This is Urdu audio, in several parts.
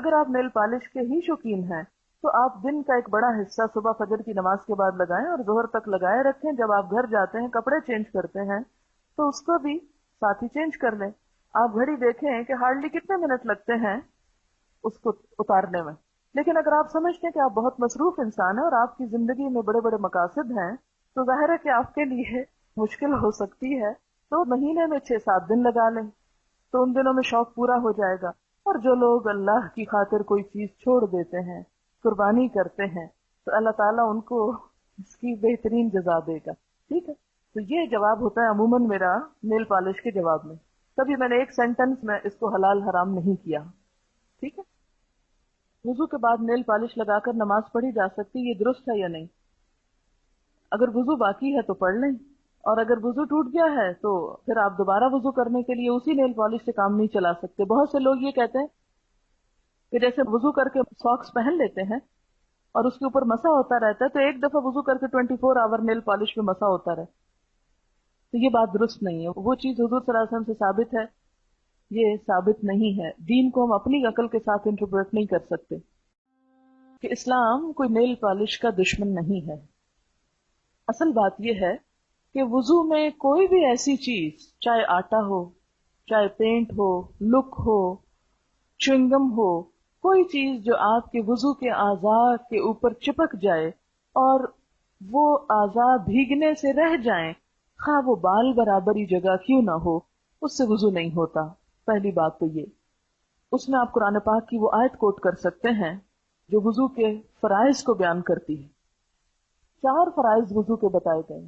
اگر آپ نیل پالش کے ہی شوقین ہیں تو آپ دن کا ایک بڑا حصہ صبح فجر کی نماز کے بعد لگائیں اور ظہر تک لگائے رکھیں. جب آپ گھر جاتے ہیں کپڑے چینج کرتے ہیں تو اس کو بھی ساتھ ہی چینج کر لیں. آپ گھڑی دیکھیں کہ ہارڈلی کتنے منٹ لگتے ہیں اس کو اتارنے میں. لیکن اگر آپ سمجھتے ہیں کہ آپ بہت مصروف انسان ہیں اور آپ کی زندگی میں بڑے بڑے مقاصد ہیں تو ظاہر ہے کہ آپ کے لیے مشکل ہو سکتی ہے. تو مہینے میں 6-7 دن لگا لیں تو ان دنوں میں شوق پورا ہو جائے گا. اور جو لوگ اللہ کی خاطر کوئی چیز چھوڑ دیتے ہیں، قربانی کرتے ہیں، تو اللہ تعالیٰ ان کو اس کی بہترین جزا دے گا. ٹھیک ہے، تو یہ جواب ہوتا ہے عموماً میرا نیل پالش کے جواب میں. کبھی میں نے ایک سینٹنس میں اس کو حلال حرام نہیں کیا. ٹھیک ہے. وضو کے بعد نیل پالش لگا کر نماز پڑھی جا سکتی، یہ درست ہے یا نہیں؟ اگر وضو باقی ہے تو پڑھ لیں، اور اگر وضو ٹوٹ گیا ہے تو پھر آپ دوبارہ وضو کرنے کے لیے اسی نیل پالش سے کام نہیں چلا سکتے. بہت سے لوگ یہ کہتے ہیں کہ جیسے وضو کر کے ساکس پہن لیتے ہیں اور اس کے اوپر مسا ہوتا رہتا ہے تو ایک دفعہ وضو کر کے 24 آور نیل پالش پہ مسا ہوتا رہے. تو یہ بات درست نہیں ہے. وہ چیز حضور صلی اللہ علیہ وسلم سے ثابت ہے، یہ ثابت نہیں ہے. دین کو ہم اپنی عقل کے ساتھ انٹرپریٹ نہیں کر سکتے. کہ اسلام کوئی نیل پالش کا دشمن نہیں ہے. اصل بات یہ ہے کہ وضو میں کوئی بھی ایسی چیز، چاہے آٹا ہو، چاہے پینٹ ہو، لک ہو، چنگم ہو، کوئی چیز جو آپ کے وضو کے اعضاء کے اوپر چپک جائے اور وہ اعضاء بھیگنے سے رہ جائیں، خواہ وہ بال برابری جگہ کیوں نہ ہو، اس سے وضو نہیں ہوتا. پہلی بات تو یہ. اس میں آپ قرآن پاک کی وہ آیت کوٹ کر سکتے ہیں جو وضو کے فرائض کو بیان کرتی ہے. 4 فرائض وضو کے بتائے گئے.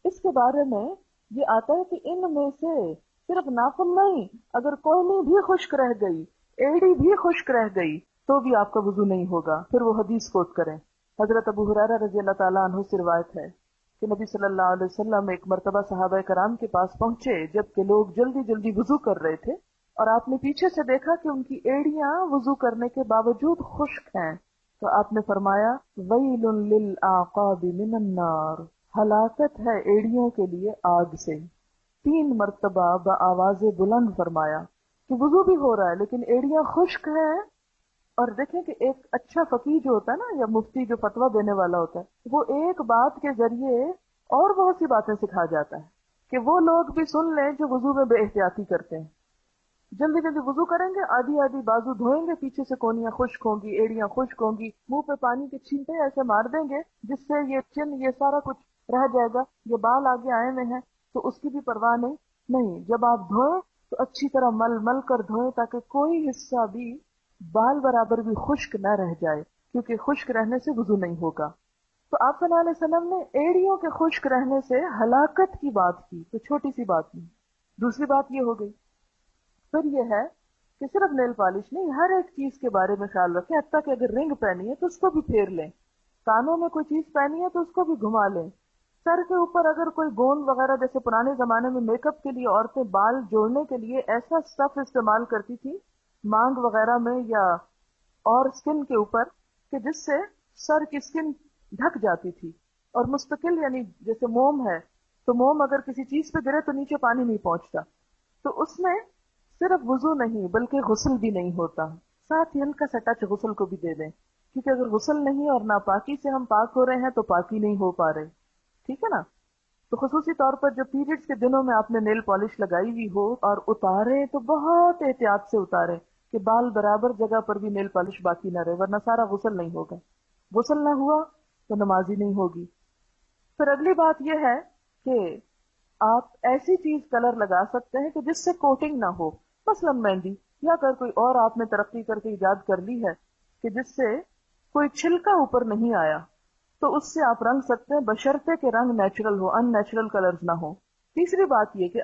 اس کے بارے میں یہ آتا ہے کہ ان میں سے صرف ناخن نہیں، اگر کوئنی بھی خشک رہ گئی، ایڑی بھی خشک رہ گئی تو بھی آپ کا وضو نہیں ہوگا. پھر وہ حدیث کوٹ کریں. حضرت ابو ہریرہ رضی اللہ تعالیٰ عنہ سے روایت ہے کہ نبی صلی اللہ علیہ وسلم ایک مرتبہ صحابہ کرام کے پاس پہنچے جبکہ لوگ جلدی جلدی وضو کر رہے تھے، اور آپ نے پیچھے سے دیکھا کہ ان کی ایڑیاں وضو کرنے کے باوجود خشک ہیں. تو آپ نے فرمایا ویل للعقاب من النار، ہلاکت ہے ایڑیوں کے لیے آگ سے. 3 مرتبہ بآواز بلند فرمایا کہ وضو بھی ہو رہا ہے لیکن ایڑیاں خشک ہیں. اور دیکھیں کہ ایک اچھا فقیہ جو ہوتا ہے نا، یا مفتی جو فتویٰ دینے والا ہوتا ہے، وہ ایک بات کے ذریعے اور بہت سی باتیں سکھا جاتا ہے کہ وہ لوگ بھی سن لیں جو وضو میں بے احتیاطی کرتے ہیں. جلدی جلدی وضو کریں گے، آدھی آدھی بازو دھوئیں گے، پیچھے سے کونیاں خشک ہوں گی، ایڑیاں خشک ہوں گی، منہ پہ پانی کے چھینٹے ایسے مار دیں گے جس سے یہ چن یہ سارا کچھ رہ جائے گا. یہ بال آگے آئے ہوئے ہیں تو اس کی بھی پرواہ نہیں. جب آپ دھوئیں تو اچھی طرح مل مل کر دھوئیں تاکہ کوئی حصہ بھی بال برابر بھی خشک نہ رہ جائے، کیونکہ خشک رہنے سے وضو نہیں ہوگا. تو آپ صلی اللہ علیہ وسلم نے ایڑیوں کے خشک رہنے سے ہلاکت کی بات کی، تو چھوٹی سی بات نہیں. دوسری بات یہ ہو گئی. پھر یہ ہے کہ صرف نیل پالش نہیں، ہر ایک چیز کے بارے میں خیال رکھیں. حتیٰ کہ اگر رنگ پہنی ہے تو اس کو بھی پھیر لیں، کانوں میں کوئی چیز پہنی ہے تو اس کو بھی گھما لیں، سر کے اوپر اگر کوئی گوند وغیرہ، جیسے پرانے زمانے میں میک اپ کے لیے عورتیں بال جوڑنے کے لیے ایسا اسٹف استعمال کرتی تھی مانگ وغیرہ میں یا اور اسکن کے اوپر، کہ جس سے سر کی اسکن ڈھک جاتی تھی. اور مستقل، یعنی جیسے موم ہے تو موم اگر کسی چیز پہ گرے تو نیچے پانی نہیں پہنچتا. تو اس میں صرف وضو نہیں بلکہ غسل بھی نہیں ہوتا. ساتھ ہی ہلکا سا ٹچ غسل کو بھی دے دیں، کیونکہ اگر غسل نہیں اور ناپاکی سے ہم پاک ہو رہے ہیں تو پاکی نہیں ہو پا رہے. ٹھیک ہے نا. تو خصوصی طور پر جب پیریڈز کے دنوں میں آپ نے نیل پالش لگائی ہوئی ہو اور اتارے تو بہت احتیاط سے اتارے کہ بال برابر جگہ پر بھی نیل پالش باقی نہ رہے، ورنہ سارا غسل نہیں ہوگا. غسل نہ ہوا تو نماز ہی نہیں ہوگی. پھر اگلی بات یہ ہے کہ آپ ایسی چیز کلر لگا سکتے ہیں کہ جس سے کوٹنگ نہ ہو، مثلا مہندی، یا اگر کوئی اور آپ نے ترقی کر کے ایجاد کر لی ہے کہ جس سے کوئی چھلکا اوپر نہیں آیا، تو اس سے آپ رنگ سکتے ہیں بشرطے کہ رنگ نیچرل ہو، ان نیچرل کلرز نہ ہو. تیسری بات یہ کہ